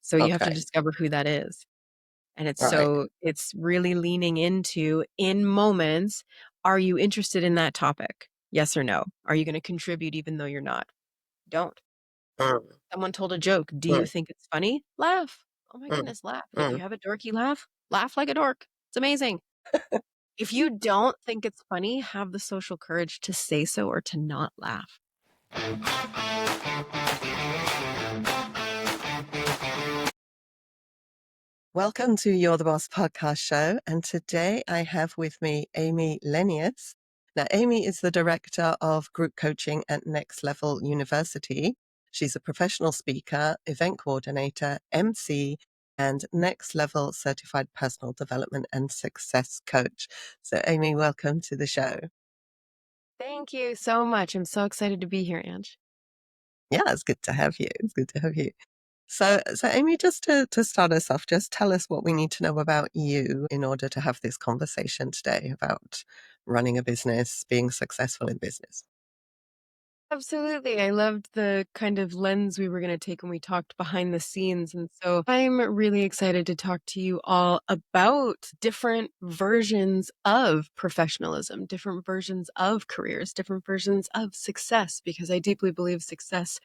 So you have to Okay. discover who that is. And Right. it's really leaning into in moments, are you interested in that topic? Yes or no? Are you going to contribute even though you're not? Don't. Mm, Someone told a joke. Do you mm, think it's funny? Laugh. Oh my mm, goodness, laugh. If you mm. have a dorky laugh, laugh like a dork. It's amazing. If you don't think it's funny, have the social courage to say so or to not laugh. Welcome to You're the Boss podcast show. And today I have with me Amy Lenius. Now, Amy is the director of group coaching at Next Level University. She's a professional speaker, event coordinator, MC, and Next Level certified personal development and success coach. So, Amy, welcome to the show. Thank you so much. I'm so excited to be here, Ange. Yeah, it's good to have you. It's good to have you. So Amy, just to start us off, just tell us what we need to know about you in order to have this conversation today about running a business, being successful in business. Absolutely. I loved the kind of lens we were going to take when we talked behind the scenes. And so I'm really excited to talk to you all about different versions of professionalism, different versions of careers, different versions of success, because I deeply believe success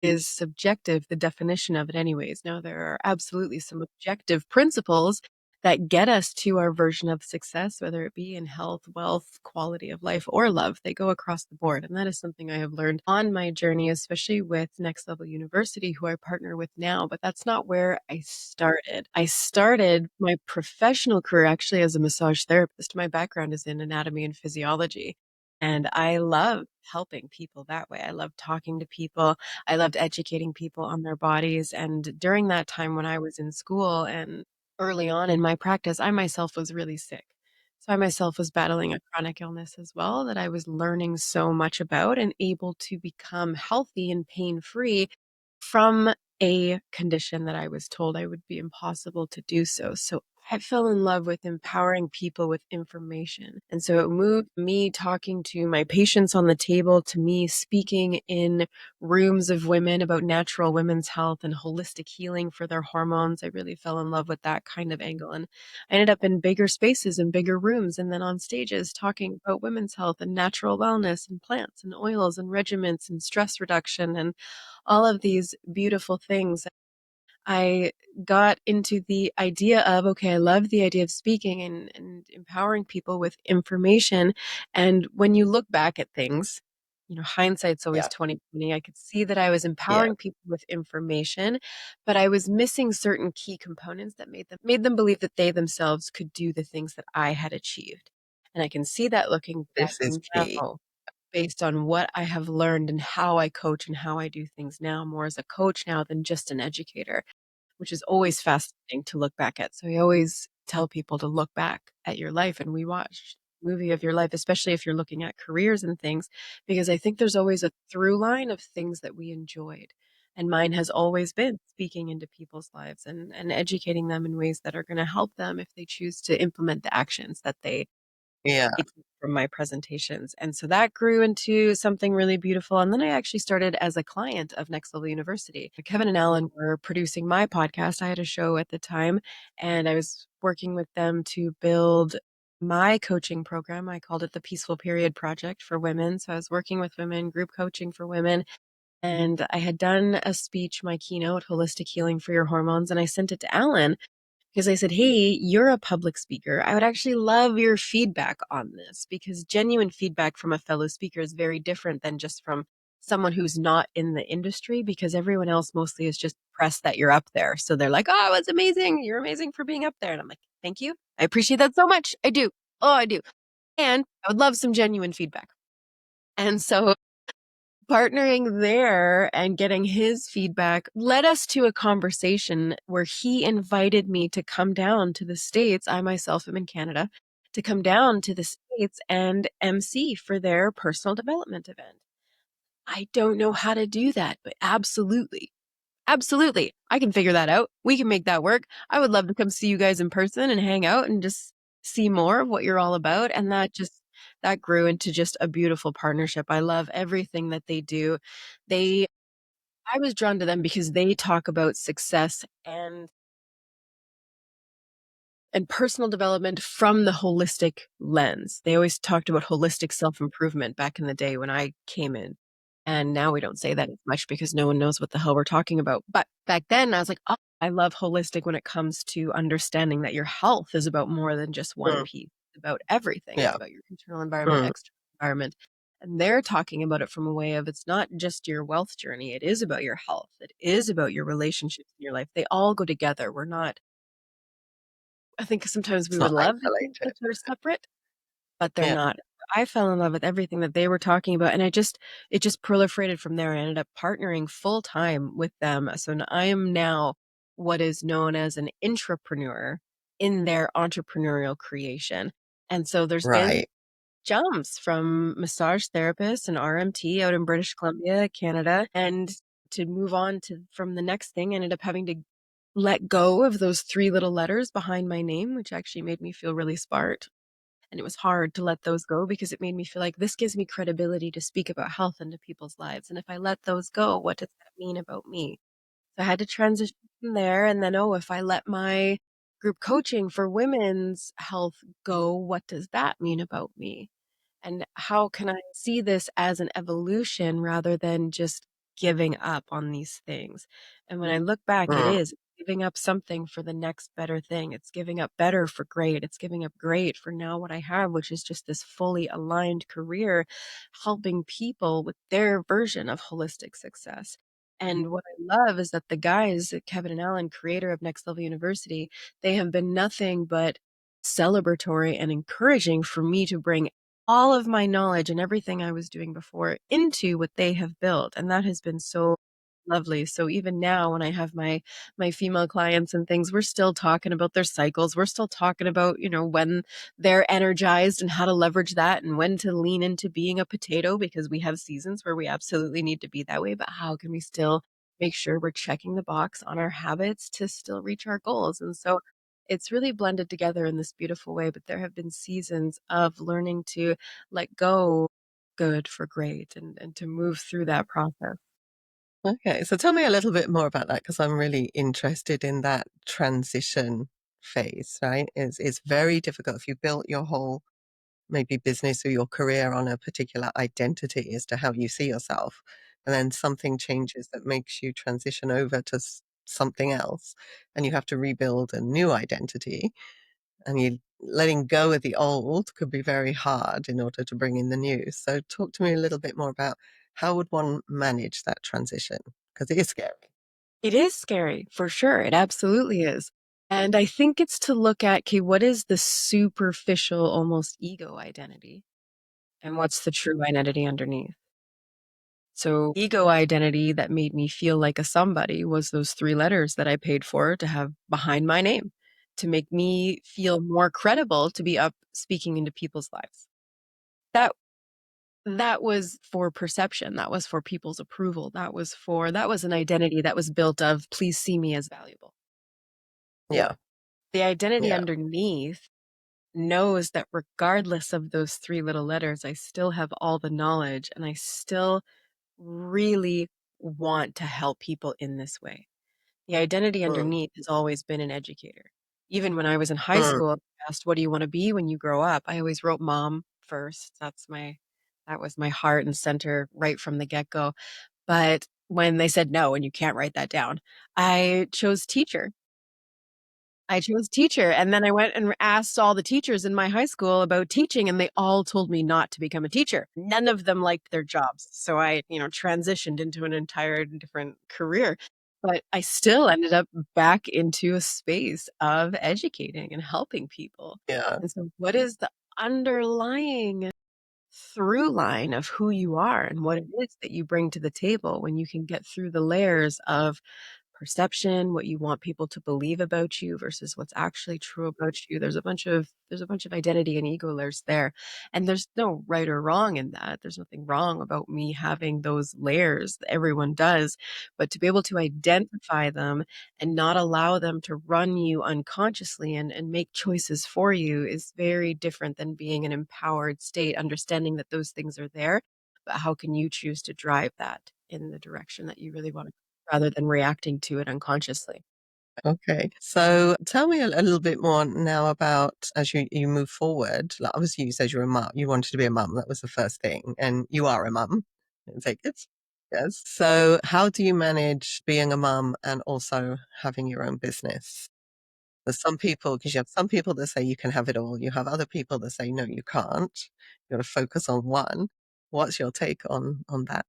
is subjective, the definition of it, anyways. Now, there are absolutely some objective principles that get us to our version of success, whether it be in health, wealth, quality of life, or love. They go across the board. And that is something I have learned on my journey, especially with Next Level University, who I partner with now. But that's not where I started. I started my professional career actually as a massage therapist. My background is in anatomy and physiology. And I love helping people that way. I love talking to people. I loved educating people on their bodies. And during that time when I was in school and early on in my practice, I myself was really sick. So I myself was battling a chronic illness as well that I was learning so much about and able to become healthy and pain-free from a condition that I was told I would be impossible to do so. So I fell in love with empowering people with information. And so it moved me talking to my patients on the table to me speaking in rooms of women about natural women's health and holistic healing for their hormones. I really fell in love with that kind of angle. And I ended up in bigger spaces and bigger rooms and then on stages talking about women's health and natural wellness and plants and oils and regimens and stress reduction and all of these beautiful things. I got into the idea of, okay, I love the idea of speaking and empowering people with information. And when you look back at things, hindsight's always Yeah, 2020. I could see that I was yeah, empowering people with information, but I was missing certain key components that made them believe that they themselves could do the things that I had achieved. And I can see that looking back this is key. now based on what I have learned and how I coach and how I do things now, more as a coach now than just an educator, which is always fascinating to look back at. So I always tell people to look back at your life and we watch movie of your life, especially if you're looking at careers and things, because I think there's always a through line of things that we enjoyed. And mine has always been speaking into people's lives and educating them in ways that are going to help them if they choose to implement the actions that they Yeah, take from my presentations. And so that grew into something really beautiful. And then I actually started as a client of Next Level University. Kevin and Alan were producing my podcast. I had a show at the time, and I was working with them to build my coaching program. I called it the Peaceful Period Project for women. So I was working with women, group coaching for women. And I had done a speech, my keynote, Holistic Healing for Your Hormones, and I sent it to Alan because I said, "Hey, you're a public speaker. I would actually love your feedback on this because genuine feedback from a fellow speaker is very different than just from someone who's not in the industry because everyone else mostly is just pressed that you're up there. So they're like, oh, it's amazing. You're amazing for being up there." And I'm like, thank you. I appreciate that so much. I do. Oh, I do. And I would love some genuine feedback. And so partnering there and getting his feedback led us to a conversation where he invited me to come down to the States. I myself am in Canada, to come down to the States and MC for their personal development event. I don't know how to do that, but absolutely. Absolutely. I can figure that out. We can make that work. I would love to come see you guys in person and hang out and just see more of what you're all about. And that grew into just a beautiful partnership. I love everything that they do. They I was drawn to them because they talk about success and personal development from the holistic lens. They always talked about holistic self-improvement back in the day when I came in. And now we don't say that as much because no one knows what the hell we're talking about. But back then I was like, "Oh, I love holistic when it comes to understanding that your health is about more than just one Mm, piece. It's about everything. It's yeah. about your internal environment, Mm, external environment." And they're talking about it from a way of it's not just your wealth journey. It is about your health. It is about your relationships in your life. They all go together. We're not I think sometimes we it's would not love to think that isolated. they're separate, but they're Yeah. not. I fell in love with everything that they were talking about, and it just proliferated from there. I ended up partnering full time with them. So I am now what is known as an intrapreneur in their entrepreneurial creation. And so there's been Right. jumps from massage therapist and RMT out in British Columbia, Canada, and to move on to from the next thing, I ended up having to let go of those 3 little letters behind my name, which actually made me feel really smart, and it was hard to let those go because it made me feel like this gives me credibility to speak about health into people's lives, and if I let those go, what does that mean about me? So I had to transition from there, and then, oh, if I let my group coaching for women's health go, what does that mean about me? And how can I see this as an evolution rather than just giving up on these things? And when I look back, it Mm, is giving up something for the next better thing. It's giving up better for great. It's giving up great for now what I have, which is just this fully aligned career, helping people with their version of holistic success. And what I love is that the guys, Kevin and Alan, creator of Next Level University, they have been nothing but celebratory and encouraging for me to bring all of my knowledge and everything I was doing before into what they have built, and that has been so lovely. So even now when I have my female clients and things, we're still talking about their cycles. We're still talking about, when they're energized and how to leverage that and when to lean into being a potato because we have seasons where we absolutely need to be that way, but how can we still make sure we're checking the box on our habits to still reach our goals? And so it's really blended together in this beautiful way, but there have been seasons of learning to let go good for great and to move through that process. okay. So tell me a little bit more about that because I'm really interested in that transition phase, right? It's very difficult if you built your whole maybe business or your career on a particular identity as to how you see yourself, and then something changes that makes you transition over to something else, and you have to rebuild a new identity, and you letting go of the old could be very hard in order to bring in the new. So talk to me a little bit more about how would one manage that transition? Because it is scary. It is scary, for sure, it absolutely is. And I think it's to look at, okay, what is the superficial, almost ego identity? And what's the true identity underneath? So, ego identity that made me feel like a somebody was those 3 letters that I paid for to have behind my name, to make me feel more credible to be up speaking into people's lives. That that was for perception, that was for people's approval, that was an identity that was built of, "Please see me as valuable." Yeah, The identity yeah. underneath knows that regardless of those 3 little letters, I still have all the knowledge, and I still really want to help people in this way. The identity Mm, underneath has always been an educator. Even when I was in high mm, school, asked, "What do you wanna be when you grow up?" I always wrote mom first. That was my heart and center right from the get-go. But when they said no, and you can't write that down, I chose teacher. I chose teacher, and then I went and asked all the teachers in my high school about teaching, and they all told me not to become a teacher. None of them liked their jobs, so I, transitioned into an entire different career, but I still ended up back into a space of educating and helping people. yeah. And so what is the underlying through line of who you are and what it is that you bring to the table when you can get through the layers of perception, what you want people to believe about you versus what's actually true about you. There's a bunch of identity and ego layers there. And there's no right or wrong in that. There's nothing wrong about me having those layers. Everyone does. But to be able to identify them and not allow them to run you unconsciously and make choices for you is very different than being an empowered state, understanding that those things are there, but how can you choose to drive that in the direction that you really want to, rather than reacting to it unconsciously? Okay. So tell me a little bit more now about as you move forward. Like obviously, you said you're a mum. You wanted to be a mum. That was the first thing, and you are a mum. I take it. Yes. So how do you manage being a mum and also having your own business? There's some people, because you have some people that say you can have it all. You have other people that say no, you can't. You got to focus on one. What's your take on that?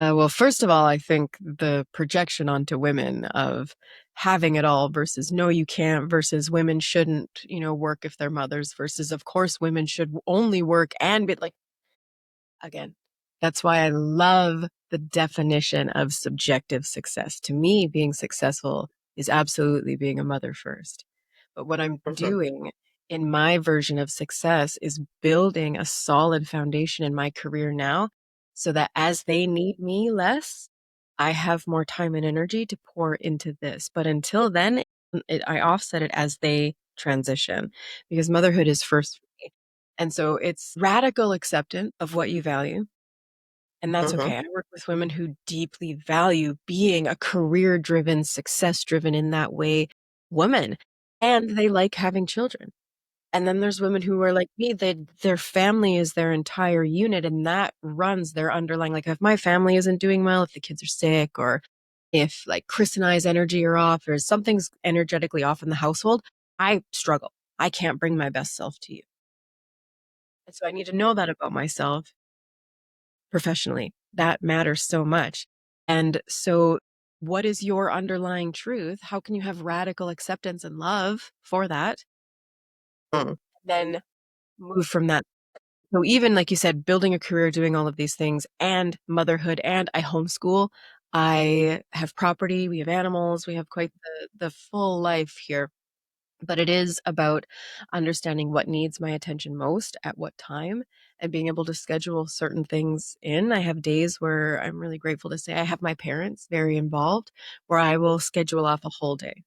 Well, first of all, I think the projection onto women of having it all versus no, you can't, versus women shouldn't, work if they're mothers, versus of course women should only work and be like, again, that's why I love the definition of subjective success. To me, being successful is absolutely being a mother first. But what I'm Mhm, doing in my version of success is building a solid foundation in my career now so that as they need me less, I have more time and energy to pour into this. But until then, I offset it as they transition because motherhood is first for me. And so it's radical acceptance of what you value. And that's mhm, okay. I work with women who deeply value being a career driven, success driven in that way woman. And they like having children. And then there's women who are like me, their family is their entire unit and that runs their underlying, like if my family isn't doing well, if the kids are sick, or if like Chris and I's energy are off, or something's energetically off in the household, I struggle. I can't bring my best self to you. And so I need to know that about myself professionally. That matters so much. And so, what is your underlying truth? How can you have radical acceptance and love for that? mm, Then move from that. So, even like you said, building a career, doing all of these things, and motherhood, and I homeschool. I have property, we have animals, we have quite the full life here. But it is about understanding what needs my attention most at what time and being able to schedule certain things in. I have days where I'm really grateful to say I have my parents very involved, where I will schedule off a whole day.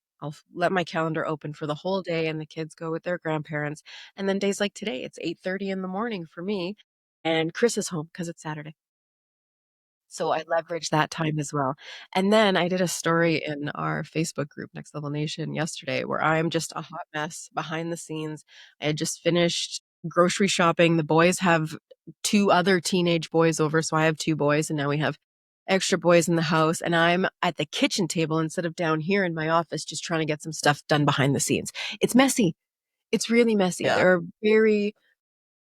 Let my calendar open for the whole day and the kids go with their grandparents. And then days like today, it's 8:30 in the morning for me and Chris is home because it's Saturday. So I leverage that time as well. And then I did a story in our Facebook group, Next Level Nation, yesterday where I'm just a hot mess behind the scenes. I had just finished grocery shopping. The boys have two other teenage boys over, so I have two boys, and now we have extra boys in the house. And I'm at the kitchen table instead of down here in my office, just trying to get some stuff done behind the scenes. It's messy. It's really messy. yeah. There are very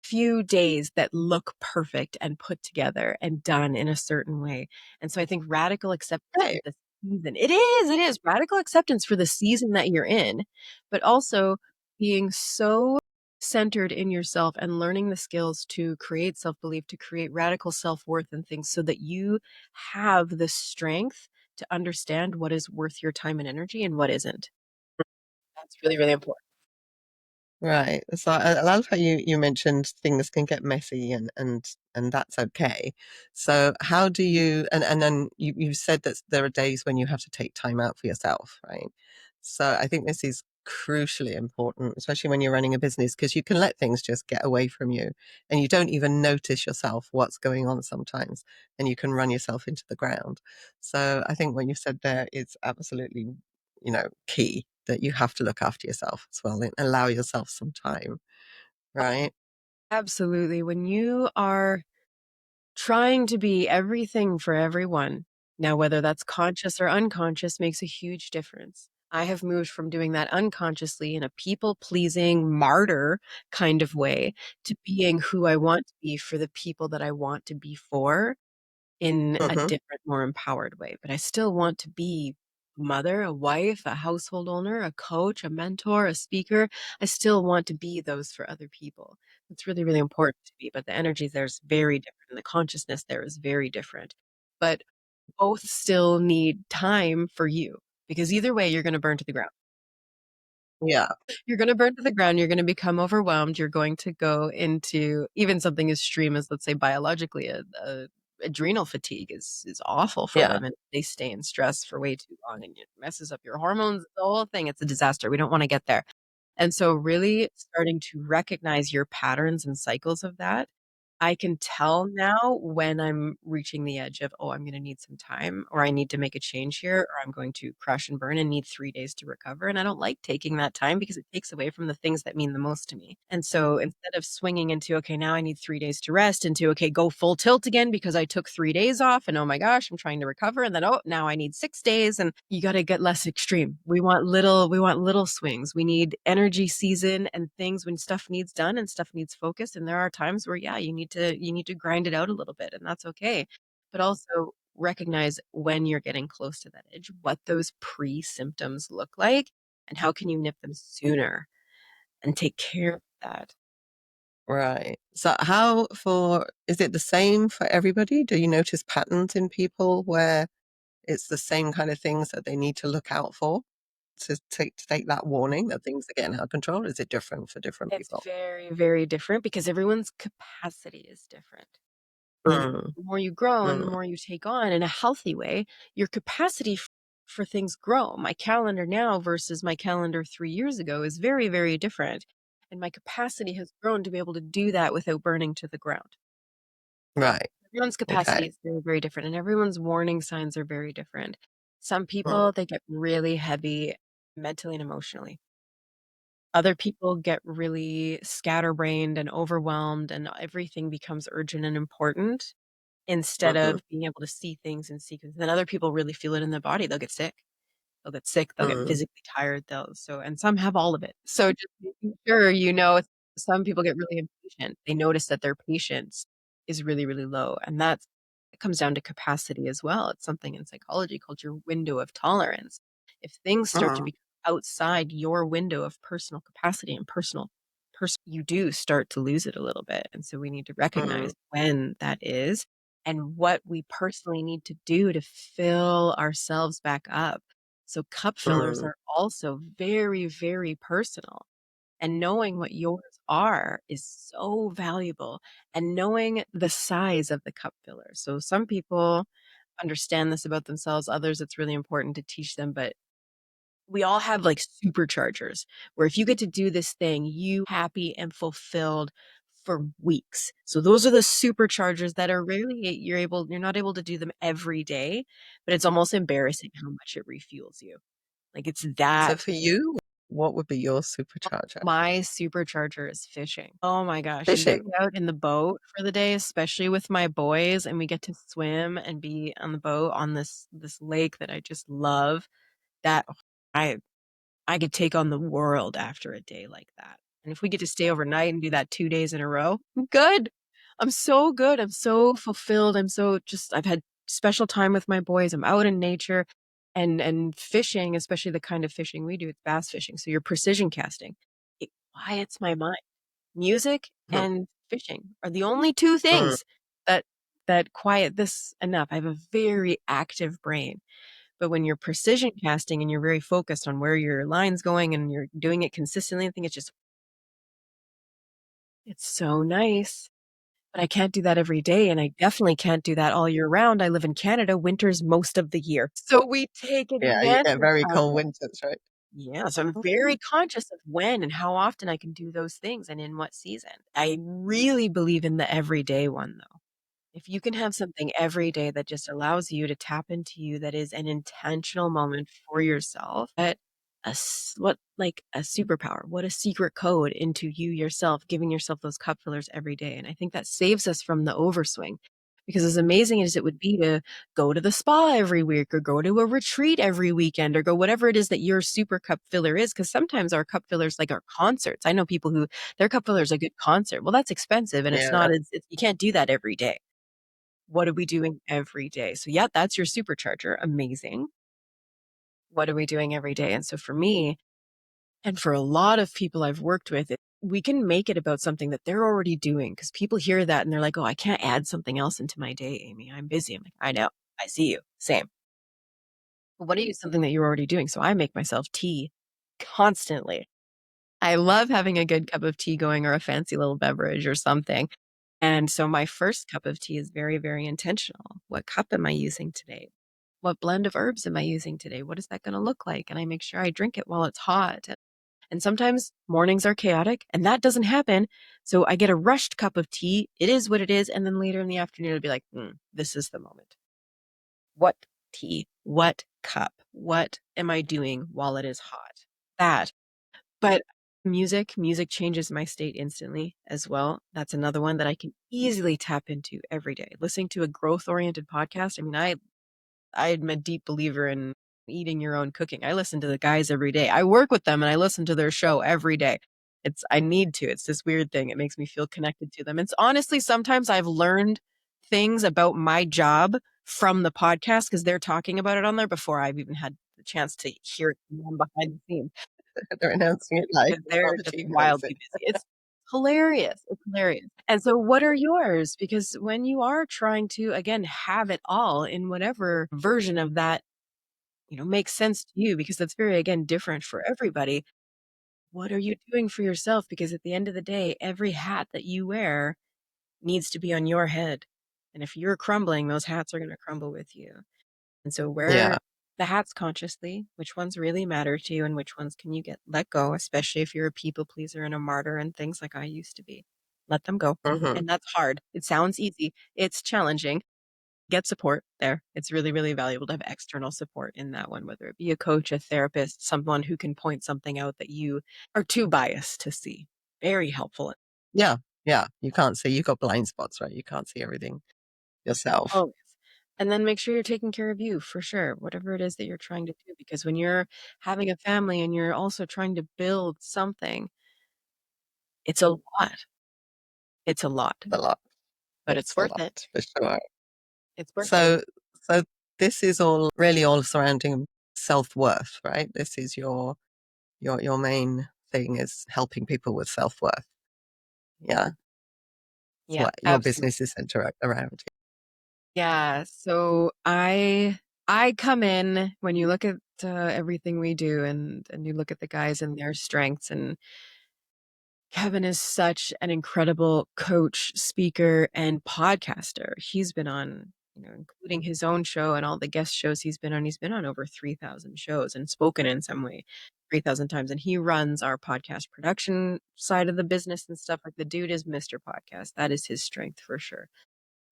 few days that look perfect and put together and done in a certain way. And so I think radical acceptance for Right. the season. It is radical acceptance for the season that you're in, but also being so centered in yourself and learning the skills to create self-belief, to create radical self-worth and things so that you have the strength to understand what is worth your time and energy and what isn't. That's really, really important. Right. So I love how you mentioned things can get messy and that's okay. So how do you and then you said that there are days when you have to take time out for yourself, right? So I think this is crucially important, especially when you're running a business, because you can let things just get away from you and you don't even notice yourself what's going on sometimes and you can run yourself into the ground. So I think what you said there is absolutely key that you have to look after yourself as well and allow yourself some time, right? Absolutely. When you are trying to be everything for everyone, now whether that's conscious or unconscious makes a huge difference. I have moved from doing that unconsciously in a people-pleasing martyr kind of way to being who I want to be for the people that I want to be for in a Hmm. different, more empowered way. But I still want to be a mother, a wife, a household owner, a coach, a mentor, a speaker. I still want to be those for other people. It's really, really important to me, but the energy there is very different and the consciousness there is very different. But both still need time for you because either way, you're going to burn to the ground. Yeah, You're gonna burn to the ground, you're gonna become overwhelmed, you're going to go into even something as extreme as, let's say, biologically, a adrenal fatigue is awful for yeah, women. They stay in stress for way too long, and it messes up your hormones, the whole thing, it's a disaster, we don't wanna get there. And so really starting to recognize your patterns and cycles of that I can tell now when I'm reaching the edge of, "Oh, I'm gonna need some time," or, "I need to make a change here," or, "I'm going to crash and burn and need 3 days to recover," and I don't like taking that time because it takes away from the things that mean the most to me, and so instead of swinging into, "Okay, now I need 3 days to rest," into, "Okay, go full tilt again because I took 3 days off, and oh my gosh, I'm trying to recover," and then, "Oh, now I need 6 days," and you gotta get less extreme. We want little swings. We need energy season and things when stuff needs done and stuff needs focus, and there are times where, yeah, you need to grind it out a little bit, and that's okay. But also recognize when you're getting close to that edge, what those pre-symptoms look like, and how can you nip them sooner and take care of that. Right. So how for is it the same for everybody? Do you notice patterns in people where it's the same kind of things that they need to look out for to take that warning that things are getting out of control? Is it different for different It's people? very, very different because everyone's capacity is different. And Mm, the more you grow and the mm, more you take on in a healthy way, your capacity for things grow. My calendar now versus my calendar 3 years ago is very, very different, and my capacity has grown to be able to do that without burning to the ground. right. Everyone's Okay. capacity is very, very different, and everyone's warning signs are very different. Some Mm, people, they get really heavy mentally and emotionally. Other people get really scatterbrained and overwhelmed, and everything becomes urgent and important. Instead mhm, of being able to see things in sequence. Then other people really feel it in their body, they'll get sick. They'll get sick, they'll get mm, physically tired, and some have all of it. So just making sure you know, some people get really impatient. They notice that their patience is really, really low, and it comes down to capacity as well. It's something in psychology called your window of tolerance. If things start to mm, become outside your window of personal capacity and you do start to lose it a little bit, and so we need to mm, recognize when that is and what we personally need to do to fill ourselves back up. So cup fillers mm, are also very, very personal, and knowing what yours are is so valuable, and knowing the size of the cup filler. So some people understand this about themselves, others it's really important to teach them, but we all have like superchargers where if you get to do this thing, you happy and fulfilled for weeks. So those are the superchargers that are rarely you're not able to do them every day, but it's almost embarrassing how much it refuels you. Like it's So that for you, what would be your supercharger? my supercharger is fishing. Oh my gosh, you get Fishing. me out in the boat for the day, especially with my boys, and we get to swim and be on the boat on this lake that I just love. That I I could take on the world after a day like that. And if we get to stay overnight and do that 2 days in a row, I'm good. I'm so good. I'm so fulfilled. I've had special time with my boys. I'm out in nature and fishing, especially the kind of fishing we do, it's bass fishing. So you're precision casting. It quiets my mind. Music Mhm, and fishing are the only 2 mm, things that quiet this enough. I have a very active brain. But when you're precision casting and you're very focused on where your line's going and you're doing it consistently, I think it's so nice. But I can't do that every day, and I definitely can't do that all year round. I live in Canada, winter's most of the year. So we take yeah, you advantage get very of cold it. winters, right? Yeah, so I'm very Mm, conscious of when and how often I can do those things and in what season. I really believe in the everyday one, though. If you can have something every day that just allows you to tap into you, that is an intentional moment for yourself, what like a superpower, what a secret code into you yourself, giving yourself those cup fillers every day. And I think that saves us from the overswing. Because as amazing as it would be to go to the spa every week or go to a retreat every weekend or go whatever it is that your super cup filler is, because sometimes our cup fillers like our concerts. I know people who their cup filler is a good concert. Well, that's expensive and it's yeah. not you can't do that every day. What are we doing every day? So, yeah, that's your supercharger. Amazing. What are we doing every day? And so for me, and for a lot of people I've worked with, we can make it about something that they're already doing because people hear that and they're like, oh, I can't add something else into my day, Amy. I'm busy. I'm like, I know. I see you. Same. But what are you something that you're already doing? So I make myself tea constantly. I love having a good cup of tea going or a fancy little beverage or something. And so my first cup of tea is very, very intentional. What cup am I using today? What blend of herbs am I using today? What is that going to look like? And I make sure I drink it while it's hot. And sometimes mornings are chaotic and that doesn't happen. So I get a rushed cup of tea. It is what it is. And then later in the afternoon, it'll be like, this is the moment. What tea? What cup? What am I doing while it is hot? That. But music changes my state instantly as well. That's another one that I can easily tap into every day. Listening to a growth-oriented podcast, I mean, I'm a deep believer in eating your own cooking. I listen to the guys every day. I work with them and I listen to their show every day. I need to. It's this weird thing. It makes me feel connected to them. It's honestly, sometimes I've learned things about my job from the podcast because they're talking about it on there before I've even had the chance to hear it from them behind the scenes. They're announcing it live Because before they're the just team knows it. wildly busy. It's hilarious. It's hilarious. And so what are yours? Because when you are trying to, again, have it all in whatever version of that, makes sense to you, because that's very, again, different for everybody. What are you doing for yourself? Because at the end of the day, every hat that you wear needs to be on your head. And if you're crumbling, those hats are going to crumble with you. And so Yeah. wear the hats consciously, which ones really matter to you and which ones can you get let go, especially if you're a people pleaser and a martyr and things like I used to be. Let them go. Hmm. And that's hard. It sounds easy. It's challenging. Get support there. It's really, really valuable to have external support in that one, whether it be a coach, a therapist, someone who can point something out that you are too biased to see. Very helpful. Yeah. Yeah. You can't see. You've got blind spots, right? You can't see everything yourself. Always. And then make sure you're taking care of you for sure, whatever it is that you're trying to do. Because when you're having a family and you're also trying to build something, it's a lot. It's a lot, A lot. but It's it's a worth it. lot for sure. It's worth it. So, so this is all really all surrounding self-worth, right? This is your main thing is helping people with self-worth. Yeah. Yeah. It's Yeah, what your absolutely. business is centered around. Yeah. So I come in when you look at everything we do, and you look at the guys and their strengths, and Kevin is such an incredible coach, speaker, and podcaster. He's been on, including his own show and all the guest shows he's been on. He's been on over 3,000 shows and spoken in some way 3,000 times. And he runs our podcast production side of the business and stuff. Like, the dude is Mr. Podcast. That is his strength for sure.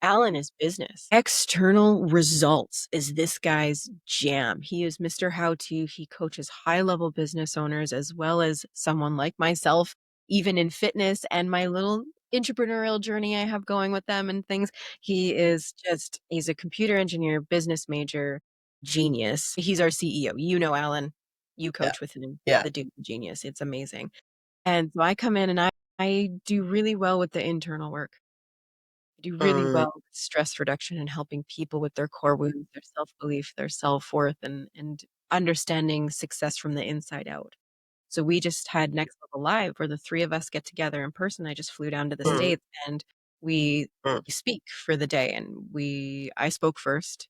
Alan is business. External results is this guy's jam. He is Mr. How To. He coaches high level business owners as well as someone like myself, even in fitness and my little entrepreneurial journey I have going with them and things. He's a computer engineer, business major, genius. He's our CEO. You know, Alan, you Yeah. coach with him. Yeah. The dude's a genius. It's amazing. And so I come in and I do really well with the internal work. I do really Mm, well with stress reduction and helping people with their core wounds, their self-belief, their self-worth, and understanding success from the inside out. So we just had Next Level Live where the three of us get together in person. I just flew down to the mm, States and we mm, speak for the day. And I spoke first,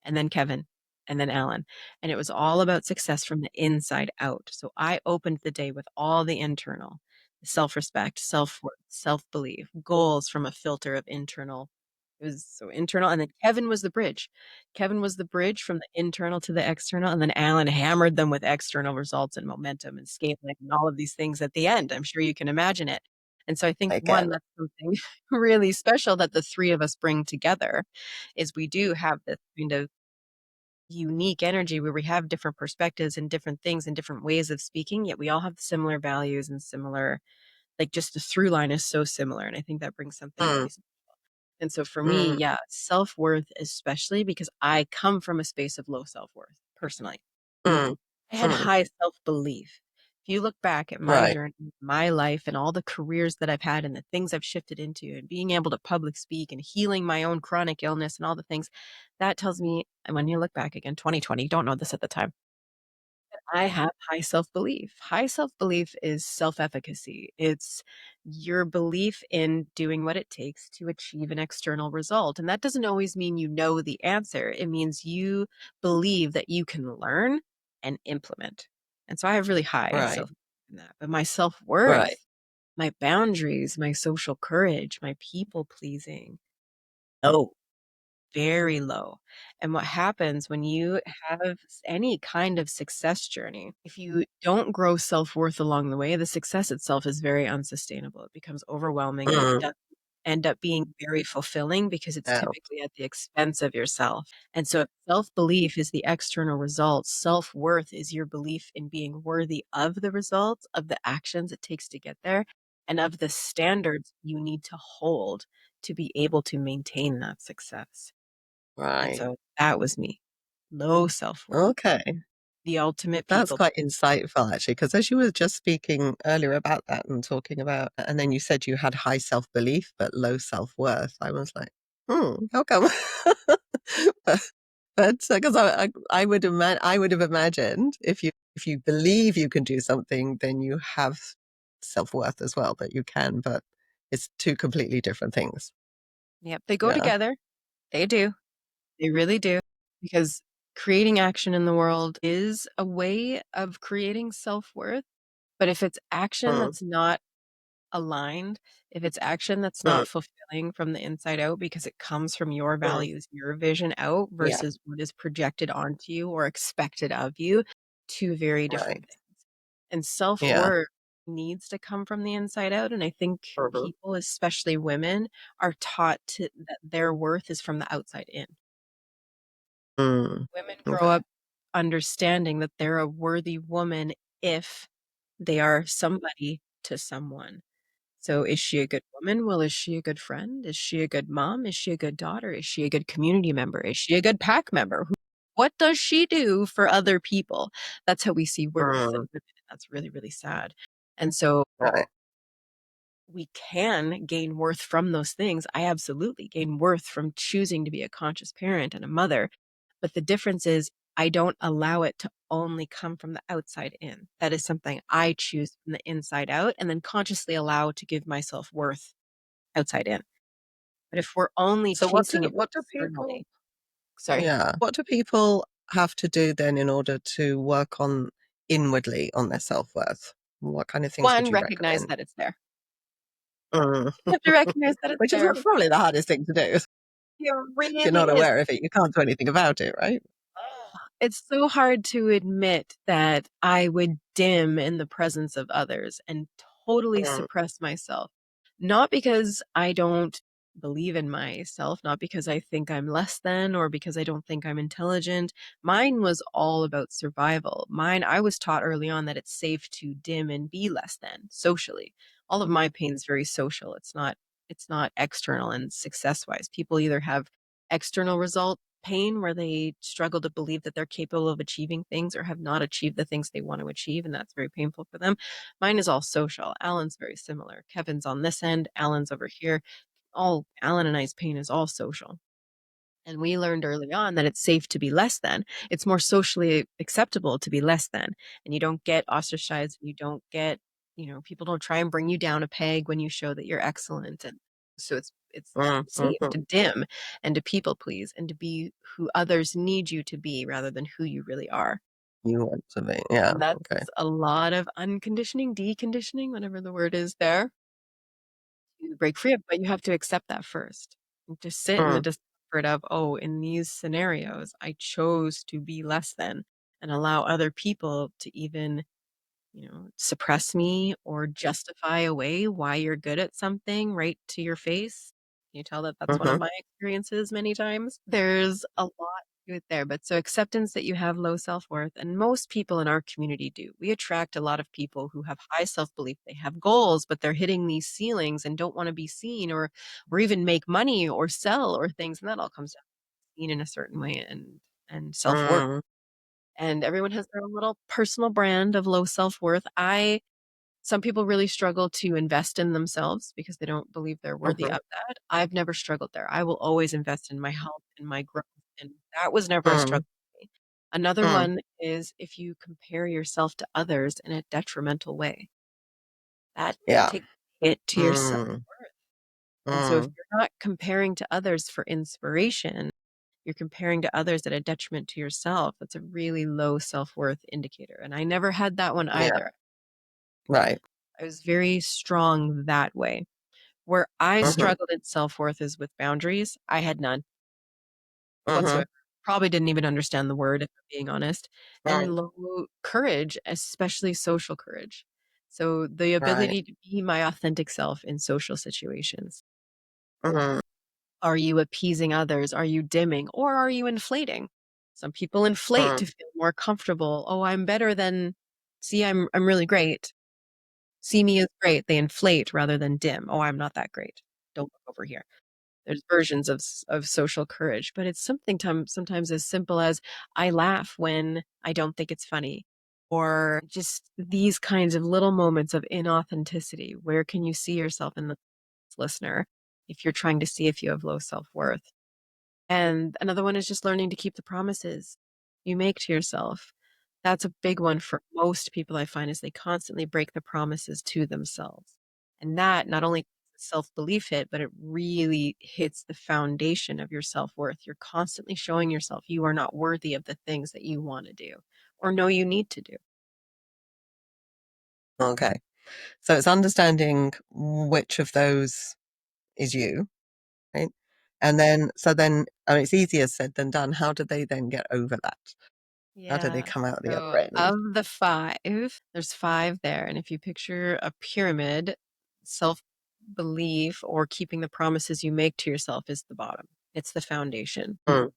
and then Kevin, and then Alan. And it was all about success from the inside out. So I opened the day with all the internal self respect, self worth, self belief, goals from a filter of internal. It was so internal. And then Kevin was the bridge. Kevin was the bridge from the internal to the external. And then Alan hammered them with external results and momentum and scaling and all of these things at the end. I'm sure you can imagine it. And so I think, I one, can. that's something really special that the three of us bring together, is we do have this kind of unique energy where we have different perspectives and different things and different ways of speaking, yet we all have similar values and similar, like, just the through line is so similar. And I think that brings something Mm, really. And so for me, mm, yeah, self-worth, especially because I come from a space of low self-worth personally. mm, I had mm. high self-belief. If you look back at my Right. journey, my life, and all the careers that I've had and the things I've shifted into, and being able to public speak and healing my own chronic illness and all the things, that tells me, and when you look back again, 2020, don't know this at the time, I have high self-belief. High self-belief is self-efficacy. It's your belief in doing what it takes to achieve an external result. And that doesn't always mean you know the answer. It means you believe that you can learn and implement. And so I have really high Right. self in that. But my Right. self-worth, my boundaries, my social courage, my people pleasing, oh, very low. And what happens when you have any kind of success journey, if you don't grow self-worth along the way, the success itself is very unsustainable. It becomes overwhelming and it Mm. does end up being very fulfilling because it's Yeah. typically at the expense of yourself. And so if self-belief is the external result, self-worth is your belief in being worthy of the results, of the actions it takes to get there, and of the standards you need to hold to be able to maintain that success. And Right. so that was me. Low self-worth, Okay. the ultimate That's people. quite insightful, actually, because as you were just speaking earlier about that and talking about, and then you said you had high self-belief but low self-worth. I was like, how come? But because I would have imagined if you believe you can do something, then you have self-worth as well that you can, but it's two completely different things. Yep, they go Yeah. together. They do. They really do. Because creating action in the world is a way of creating self-worth. But if it's action Mm, that's not aligned, if it's action that's mm, not fulfilling from the inside out because it comes from your mm. values, your vision out Yeah. versus what is projected onto you or expected of you, two very different Right. things. And Yeah. self-worth needs to come from the inside out. And I think Mhm. people, especially women, are taught that their worth is from the outside in. Mm. Women grow Okay. up understanding that they're a worthy woman if they are somebody to someone. So is she a good woman? Well, is she a good friend? Is she a good mom? Is she a good daughter? Is she a good community member? Is she a good pack member? What does she do for other people? That's how we see worth in Mm. women. That's really, really sad. And so Right. we can gain worth from those things. I absolutely gain worth from choosing to be a conscious parent and a mother. But the difference is I don't allow it to only come from the outside in. That is something I choose from the inside out and then consciously allow to give myself worth outside in. But if we're only So chasing it what do people externally, sorry. what do people have to do then in order to work on inwardly on their self-worth? What kind of things would One, you recognize recommend? that it's there. Mm. You have to recognize that it's Which is there. probably the hardest thing to do. If It you're really not is. aware of it, you can't do anything about it, right? It's so hard to admit that I would dim in the presence of others and totally Mm, suppress myself. Not because I don't believe in myself, not because I think I'm less than or because I don't think I'm intelligent. Mine was all about survival. I was taught early on that it's safe to dim and be less than socially. All of my pain is very social. It's not external and success wise. People either have external result pain where they struggle to believe that they're capable of achieving things or have not achieved the things they want to achieve, and that's very painful for them. Mine is all social. Alan's very similar. Kevin's on this end, Alan's over here. All Alan and I's pain is all social. And we learned early on that it's safe to be less than. It's more socially acceptable to be less than. And you don't get ostracized. You don't get, people don't try and bring you down a peg when you show that you're excellent. And so it's safe mhm. to dim and to people please and to be who others need you to be rather than who you really are. You want to be, yeah, And that's okay. a lot of unconditioning, deconditioning, whatever the word is there to break free of, but you have to accept that first. And to sit in the Mm, discomfort of, oh, in these scenarios, I chose to be less than and allow other people to even, suppress me or justify away why you're good at something right to your face. Can you tell that that's one of mhm, my experiences many times? There's a lot to it there, but so acceptance that you have low self-worth, and most people in our community do. We attract a lot of people who have high self-belief. They have goals, but they're hitting these ceilings and don't want to be seen or even make money or sell or things, and that all comes down to seen in a certain way and self-worth. mm, And everyone has their own little personal brand of low self-worth. I Some people really struggle to invest in themselves because they don't believe they're worthy mhm, of that. I've never struggled there. I will always invest in my health and my growth, and that was never a mm, struggle for me. Another mm, one is if you compare yourself to others in a detrimental way, that yeah, takes a hit to your mm, self-worth. And so if mm, you're not comparing to others for inspiration, you're comparing to others at a detriment to yourself. That's a really low self-worth indicator. And I never had that one yeah, either. right, I was very strong that way. Where I mhm, struggled in self-worth is with boundaries. I had none. Mhm. whatsoever. Probably didn't even understand the word, if I'm being honest, Right. and low courage, especially social courage. So the Right. ability to be my authentic self in social situations. Mhm. Are you appeasing others? Are you dimming? Or are you inflating? Some people inflate Mm. to feel more comfortable. Oh, I'm better than, see, I'm really great. See me as great. They inflate rather than dim. Oh, I'm not that great. Don't look over here. There's versions of social courage, but it's something sometimes as simple as I laugh when I don't think it's funny, or just these kinds of little moments of inauthenticity. Where can you see yourself in the listener if you're trying to see if you have low self-worth? And another one is just learning to keep the promises you make to yourself. That's a big one for most people I find is they constantly break the promises to themselves. And that not only self-belief hit, but it really hits the foundation of your self-worth. You're constantly showing yourself you are not worthy of the things that you want to do or know you need to do. Okay. So it's understanding which of those is you, right? And then, so then, I mean, it's easier said than done. How do they then get over that? How do they Yeah. come out the So other end? of the 5, there's 5 there, and if you picture a pyramid, self-belief or keeping the promises you make to yourself is the bottom. It's the foundation. Mm.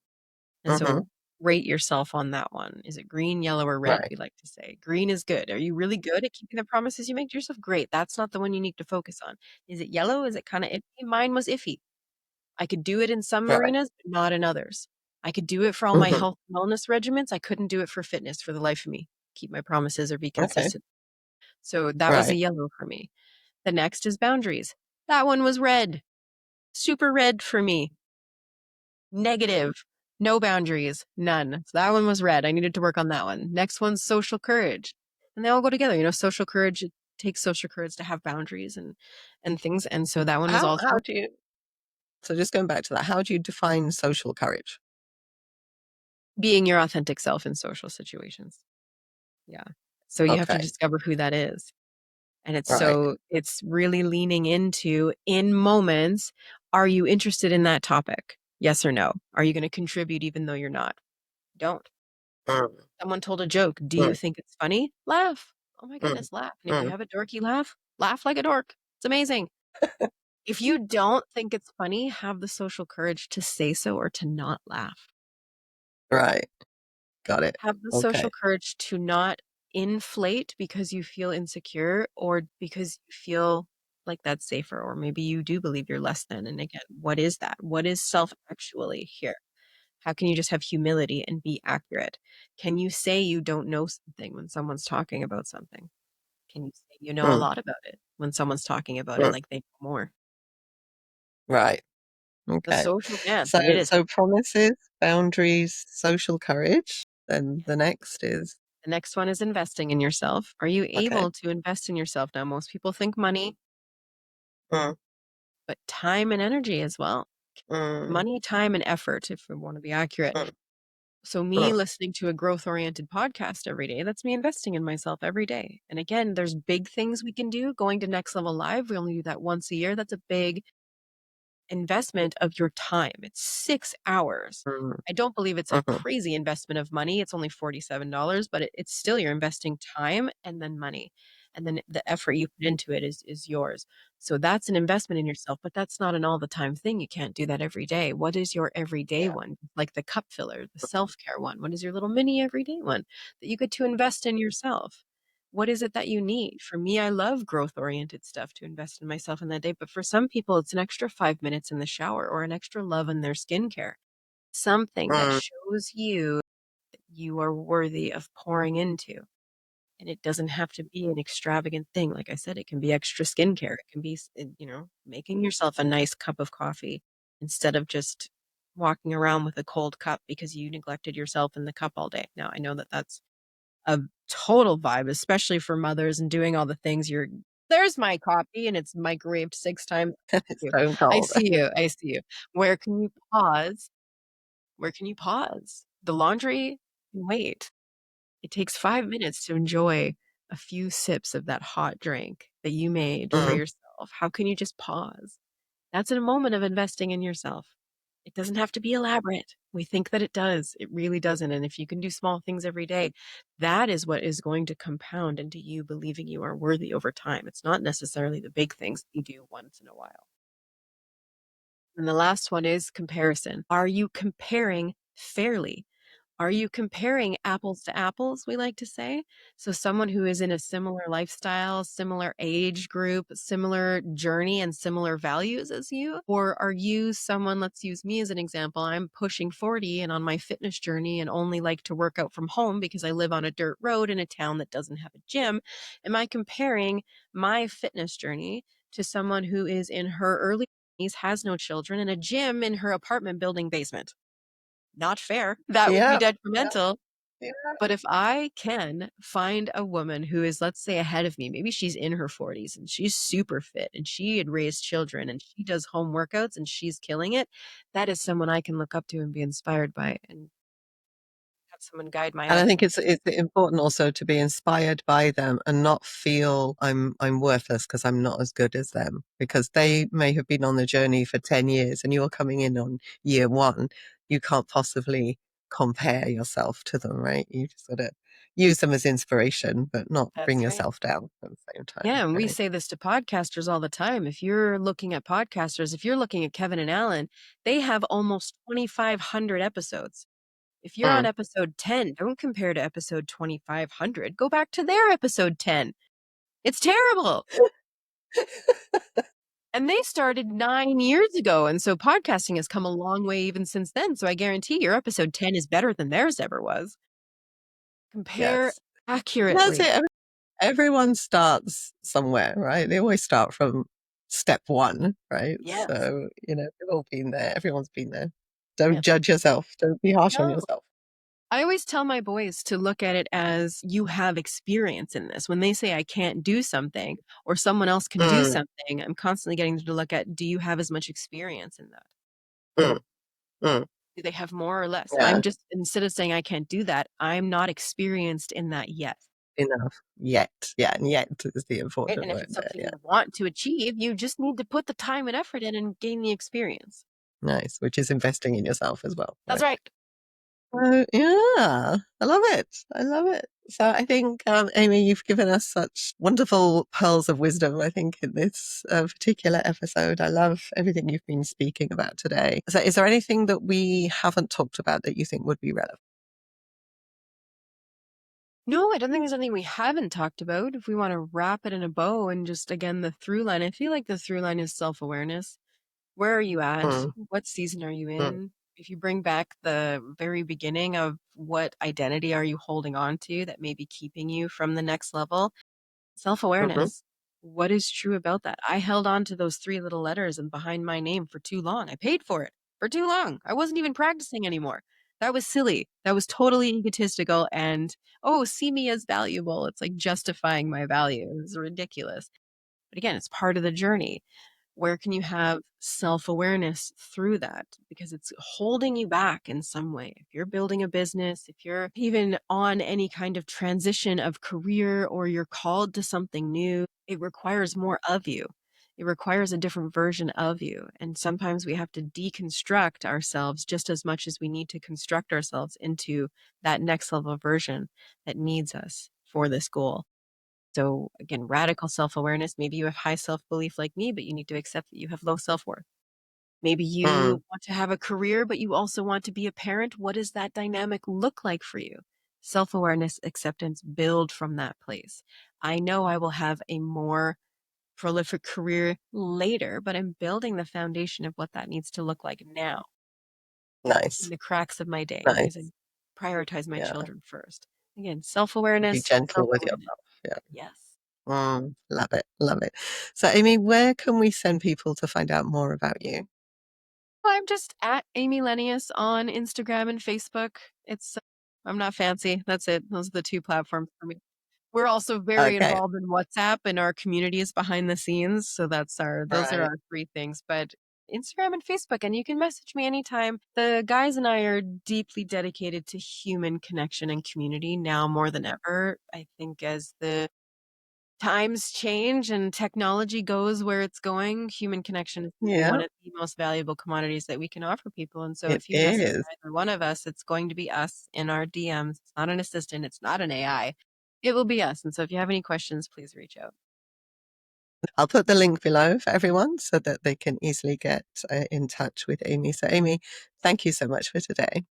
And Mhm. so rate yourself on that one. Is it green, yellow, or red, Right. we like to say. Green is good. Are you really good at keeping the promises you make to yourself? Great. That's not the one you need to focus on. Is it yellow? Is it kinda iffy? Mine was iffy. I could do it in some Right. arenas, but not in others. I could do it for all my Mhm. health and wellness regimens. I couldn't do it for fitness for the life of me. Keep my promises or be Okay. consistent. So that was a Right. yellow for me. The next is boundaries. That one was red. Super red for me. Negative. No boundaries. None. So that one was red. I needed to work on that one. Next one's social courage. And they all go together. Social courage, it takes social courage to have boundaries and things. And so that one was How also do you, so just going back to that, how do you define social courage? being your authentic self in social situations. Yeah. So you have to Okay. discover who that is. And Right. it's really leaning into in moments, are you interested in that topic? Yes or no? Are you going to contribute even though you're not? Don't. Mm. Someone told a joke. Do you Mm. think it's funny? Laugh. Oh my Mm. goodness, laugh. And if you Mm. have a dorky laugh, laugh like a dork. It's amazing. If you don't think it's funny, have the social courage to say so or to not laugh. Right. Got it. Have the social Okay. courage to not inflate because you feel insecure or because you feel like that's safer, or maybe you do believe you're less than. And again, what is that? What is self actually here? How can you just have humility and be accurate? Can you say you don't know something when someone's talking about something? Can you say you know a Mm. lot about it when someone's talking about it Mm. like they know more? Right. The Okay. social dance, So and it is. so promises, boundaries, social courage, then the next is The next one is investing in yourself. Are you okay. able to invest in yourself? Now, most people think money, Mm. but time and energy as well. Mm. Money, time, and effort, if we want to be accurate. Mm. So, me Mm. listening to a growth oriented podcast every day, that's me investing in myself every day. And again, there's big things we can do. Going to Next Level Live, we only do that once a year. That's a big investment of your time. It's 6 hours. Mm. I don't believe it's a Mhm. crazy investment of money. It's only $47, but it's still you're investing time and then money. And then the effort you put into it is yours. So that's an investment in yourself, but that's not an all the time thing. You can't do that every day. What is your everyday Yeah. one? Like the cup filler, the self-care one. What is your little mini everyday one that you get to invest in yourself? What is it that you need? For me, I love growth oriented stuff to invest in myself in that day. But for some people, it's an extra 5 minutes in the shower or an extra love in their skincare. Something that Mm. shows you that you are worthy of pouring into. And it doesn't have to be an extravagant thing. Like I said, it can be extra skincare. It can be, making yourself a nice cup of coffee instead of just walking around with a cold cup because you neglected yourself in the cup all day. Now, I know that that's a total vibe, especially for mothers and doing all the things there's my coffee and it's microwaved 6 times. It's You. stone I cold. see you, I see you. Where can you pause? Where can you pause? The laundry can wait. It takes 5 minutes to enjoy a few sips of that hot drink that you made for Mm. yourself. How can you just pause? That's a moment of investing in yourself. It doesn't have to be elaborate. We think that it does. It really doesn't. And if you can do small things every day, that is what is going to compound into you believing you are worthy over time. It's not necessarily the big things that you do once in a while. And the last one is comparison. Are you comparing fairly? Are you comparing apples to apples, we like to say? So someone who is in a similar lifestyle, similar age group, similar journey, and similar values as you? Or are you someone, let's use me as an example, I'm pushing 40 and on my fitness journey and only like to work out from home because I live on a dirt road in a town that doesn't have a gym? Am I comparing my fitness journey to someone who is in her early 20s, has no children, and a gym in her apartment building basement? Not fair. That would be Yeah, yeah, detrimental. yeah. But if I can find a woman who is, let's say, ahead of me, maybe she's in her 40s and she's super fit and she had raised children and she does home workouts and she's killing it, that is someone I can look up to and be inspired by and have someone guide my And I think action. it's important also to be inspired by them and not feel I'm worthless because I'm not as good as them, because they may have been on the journey for 10 years and you're coming in on year one. You can't possibly compare yourself to them, right? You just got to use them as inspiration, but not bring That's right. yourself down at the same time, Yeah, and we right? say this to podcasters all the time. If you're looking at podcasters, if you're looking at Kevin and Alan, they have almost 2,500 episodes. If you're on Mm. episode 10, don't compare to episode 2,500. Go back to their episode 10. It's terrible. And they started 9 years ago. And so podcasting has come a long way even since then. So I guarantee your episode 10 is better than theirs ever was. Compare Yes. That's accurately. it. Everyone starts somewhere, right? They always start from step one, right? Yes. So, we've all been there. Everyone's been there. Don't Yes. judge yourself. Don't be harsh on No. yourself. I always tell my boys to look at it as you have experience in this. When they say I can't do something or someone else can do Mm, something, I'm constantly getting them to look at, do you have as much experience in that? mm, mm. Do they have more or less? Yeah, I'm just, instead of saying I can't do that, I'm not experienced in that yet. enough. Yet. Yeah, and yet is the Right? important And if word it's there. something Yeah. you want to achieve, you just need to put the time and effort in and gain the experience. Nice. Which is investing in yourself as well, That's right? right. Oh, yeah, I love it. I love it. So I think, Amy, you've given us such wonderful pearls of wisdom, I think, in this particular episode. I love everything you've been speaking about today. So is there anything that we haven't talked about that you think would be relevant? No, I don't think there's anything we haven't talked about. If we want to wrap it in a bow and just, again, the through line, I feel like the through line is self awareness. Where are you at? Mm, What season are you mm, in? If you bring back the very beginning of what identity are you holding on to that may be keeping you from the next level, self mhm. awareness. What is true about that? I held on to those three little letters and behind my name for too long. I paid for it for too long. I wasn't even practicing anymore. That was silly. That was totally egotistical. And, oh, see me as valuable. It's like justifying my value. It's ridiculous. But again, it's part of the journey. Where can you have self awareness through that? Because it's holding you back in some way. If you're building a business, if you're even on any kind of transition of career or you're called to something new, it requires more of you. It requires a different version of you. And sometimes we have to deconstruct ourselves just as much as we need to construct ourselves into that next level version that needs us for this goal. So again, radical self-awareness. Maybe you have high self-belief like me, but you need to accept that you have low self-worth. Maybe Mm, you want to have a career, but you also want to be a parent. What does that dynamic look like for you? Self-awareness, acceptance, build from that place. I know I will have a more prolific career later, but I'm building the foundation of what that needs to look like now in nice, the cracks of my day because I nice. prioritize my Yeah, children first. Again, be self-awareness, gentle with self-awareness. yourself. Yeah. Yes. Love it, love it. So, Amy, where can we send people to find out more about you? I'm just at Amy Lenius on Instagram and Facebook. It's I'm not fancy. That's it. Those are the two platforms for me. We're also very Okay, involved in WhatsApp and our communities behind the scenes. So those are right. our three things. But Instagram and Facebook, and you can message me anytime. The guys and I are deeply dedicated to human connection and community now more than ever. I think as the times change and technology goes where it's going, human connection is gonna be Yeah, one of the most valuable commodities that we can offer people, and so it if you message is. either one of us, it's going to be us in our DMs. It's not an assistant, it's not an AI. It will be us, and so if you have any questions, please reach out. I'll put the link below for everyone so that they can easily get in touch with Amy. So, Amy, thank you so much for today.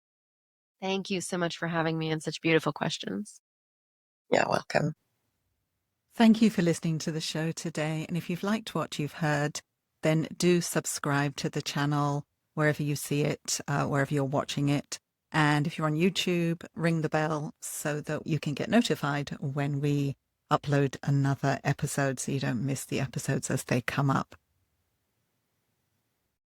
Thank you so much for having me and such beautiful questions. Yeah, welcome. Thank you for listening to the show today. And if you've liked what you've heard, then do subscribe to the channel wherever you see it, wherever you're watching it. And if you're on YouTube, ring the bell so that you can get notified when we upload another episode so you don't miss the episodes as they come up.